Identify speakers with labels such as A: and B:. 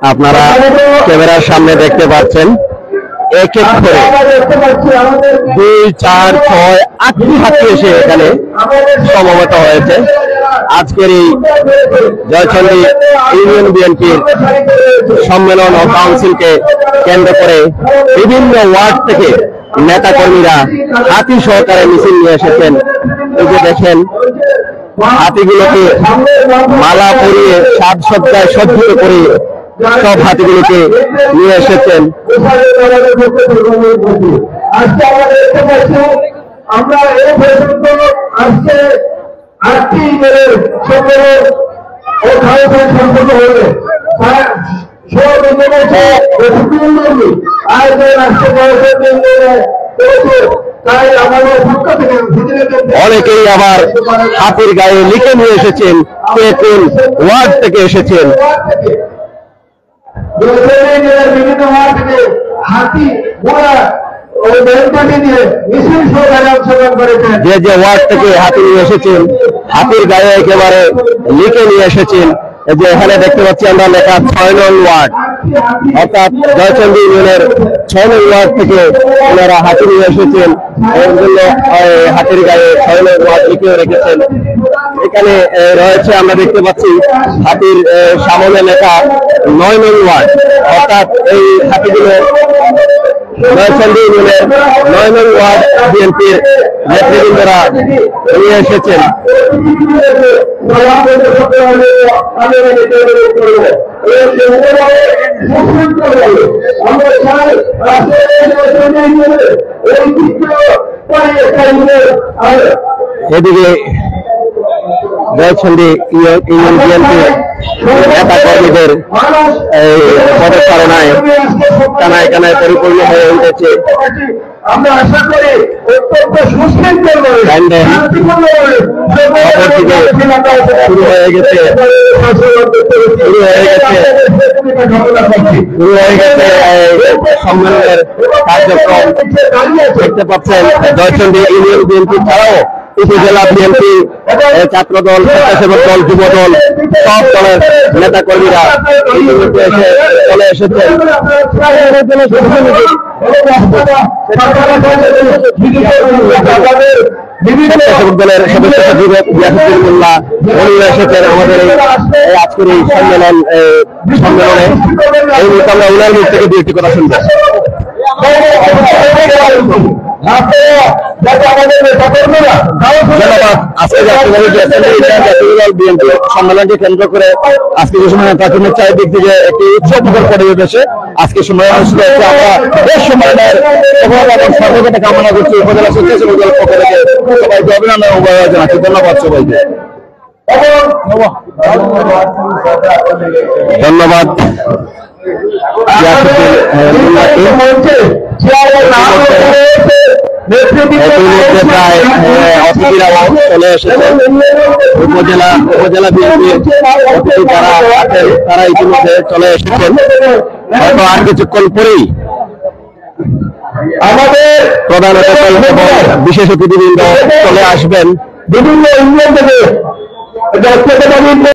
A: আপনারা ক্যামেরার সামনে দেখতে পাচ্ছেন এক এক করে 2, 4, 6, 8টি হাতি এসে এখানে সমবেত হয়েছে। আজকের এই জয়চন্ডী ইউনিয়ন বিএনপির সম্মেলন ও কাউন্সিলকে কেন্দ্র করে বিভিন্ন ওয়ার্ড থেকে নেতা কর্মীরা হাতি সহকারে মিছিল নিয়ে এসেছেন। এই যে দেখেন হাতিগুলোকে মালা পরিয়ে সাজসজ্জায় সজ্জিত করে সব হাতিগুলোকে নিয়ে এসেছেন।
B: আমরা এই পর্যন্ত আজকে 8টি জেলের সম্মেলন ও খাওয়া সম্পন্ন হলে
A: অনেকেই আবার হাতির গায়ে লিখে নিয়ে এসেছেন কে কোন ওয়ার্ড থেকে এসেছেন।
B: বিভিন্ন ওয়ার্ড থেকে হাতি ঘোড়া
A: যে যে ওয়ার্ড থেকে হাতি নিয়ে এসেছেন হাতির গায়ে একেবারে লিখে নিয়ে এসেছেন। যে এখানে দেখতে পাচ্ছি আমরা লেখা 6 নং ওয়ার্ড, অর্থাৎ জয়চন্ডী ইউনিয়নের 6 নং ওয়ার্ড থেকে ওনারা হাতি নিয়ে এসেছেন। এর জন্য হাতির গায়ে 6 নং ওয়ার্ড লিখেও রেখেছেন। এখানে রয়েছে আমরা দেখতে পাচ্ছি হাতির সামনে লেখা 9 নং ওয়ার্ড, অর্থাৎ এই হাতিগুলো জয়চন্ডী ইউনিয়নের 9 নং ওয়ার্ড বিএনপির নেতৃবৃন্দরা নিয়ে এসেছেন। এদিকে জয়চন্ডী ইউনিয়ন বিএনপির নেতা কর্মীদের পদচারণায় কানায় কানায় পরিপূর্ণ হয়ে উঠেছে।
B: আমরা আশা করি অত্যন্ত সুশৃঙ্খল
A: শুরু হয়ে গেছে সম্মেলনের কার্যক্রম দেখতে পাচ্ছেন। জয়চন্ডী ইউনিয়ন বিএনপি ছাড়াও উপজেলা বিএনপি, ছাত্র দল, স্বেচ্ছাসেবক দল, যুব দল, সব দলের নেতা কর্মীরা চলে এসেছেন। স্বেচ্ছাসেবক দলের সদস্য সচিব গিয়াসউদ্দিন মোল্লা উনি এসেছেন আমাদের আজকের এই সম্মেলনে। এই মুহূর্তে আমরা ওনার মুখ থেকে 2টি কথা শুনবো। সম্মেলনকে কেন্দ্র করে আজকে যে সময় প্রাথমিক চারিদিক থেকে একটি উৎসবমুখর পরিবেশে আজকে সম্মেলন অনুষ্ঠিত হচ্ছে। আমরা এই সম্মেলনের সফলতা কামনা করছি। উপজেলা স্বেচ্ছাসেবক দলের পক্ষ থেকে সবাইকে অভিনন্দন ও জানাচ্ছি। ধন্যবাদ সবাইকে। ধন্যবাদ প্রায় অতিথিরাও চলে এসেছেন। উপজেলা বিএনপির অতিথি যারা আছেন তারা ইতিমধ্যে চলে এসেছেন। হয়তো আর কিছুক্ষণ পরেই আমাদের প্রধান অতিথি এবং বিশেষ অতিথিবৃন্দ চলে আসবেন বিভিন্ন ইউনিয়ন থেকে।